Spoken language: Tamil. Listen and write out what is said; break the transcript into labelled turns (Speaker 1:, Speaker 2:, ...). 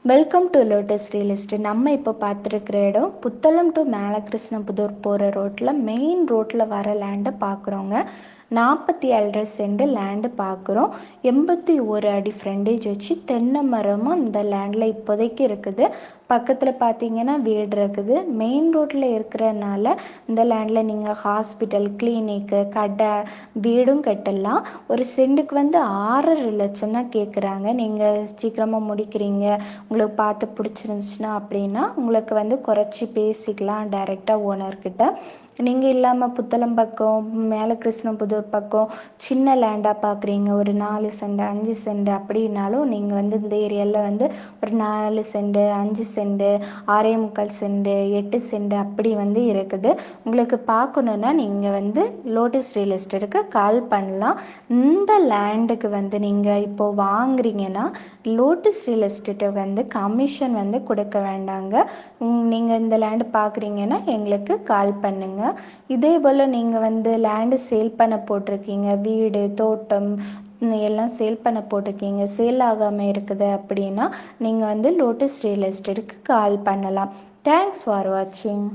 Speaker 1: Welcome to lotus real estate. நம்ம இப்போ பார்த்துருக்கிற இடம் புத்தளம் டு மேலகிருஷ்ணபுதூர் போகிற ரோட்டில் மெயின் ரோட்டில் வர லேண்டை பார்க்குறோங்க. 47 சென்ட் லேண்டு பார்க்குறோம். 81 அடி ஃப்ரண்டேஜ் வச்சு தென்னை மரமும் இந்த லேண்டில் இப்போதைக்கு இருக்குது. பக்கத்தில் பார்த்தீங்கன்னா வீடு இருக்குது. மெயின் ரோட்டில் இருக்கிறனால இந்த லேண்டில் நீங்கள் ஹாஸ்பிட்டல், கிளினிக்கு, கடை, வீடும் கட்டலாம். ஒரு சென்ட்டுக்கு வந்து 6.5 லட்சம் தான் கேட்குறாங்க. நீங்கள் சீக்கிரமாக முடிக்கிறீங்க, உங்களுக்கு பார்த்து பிடிச்சிருந்துச்சுன்னா அப்படின்னா உங்களுக்கு வந்து குறைச்சி பேசிக்கலாம் டைரெக்டாக ஓனர்கிட்ட. நீங்கள் இல்லாமல் புத்தளம் பக்கம், மேலே கிருஷ்ணபுதூர் பக்கம் சின்ன லேண்டாக பார்க்குறீங்க, ஒரு 4 சென்ட் 5 சென்ட் அப்படின்னாலும் நீங்கள் வந்து இந்த ஏரியாவில் வந்து ஒரு 4 சென்ட் 5 சென்ட் 6.25 சென்ட் 8 சென்ட் அப்படி வந்து இருக்குது. உங்களுக்கு பார்க்கணுன்னா நீங்கள் வந்து லோட்டஸ் ரியல் எஸ்டேட்டுக்கு கால் பண்ணலாம். இந்த லேண்டுக்கு வந்து நீங்கள் இப்போது வாங்குறீங்கன்னா லோட்டஸ் ரியல் எஸ்டேட்டை வந்து கமிஷன் வந்து கொடுக்க வேண்டாங்க. நீங்கள் இந்த லேண்டு பார்க்குறீங்கன்னா எங்களுக்கு கால் பண்ணுங்கள். இதே போல் நீங்கள் வந்து லேண்டு சேல் பண்ண போட்டிருக்கீங்க, வீடு, தோட்டம் எல்லாம் சேல் பண்ண போட்டிருக்கீங்க, சேல் ஆகாமல் இருக்குது அப்படின்னா நீங்கள் வந்து லோட்டஸ் ரியல் எஸ்டேட்டுக்கு கால் பண்ணலாம். தேங்க்ஸ் ஃபார் வாட்சிங்.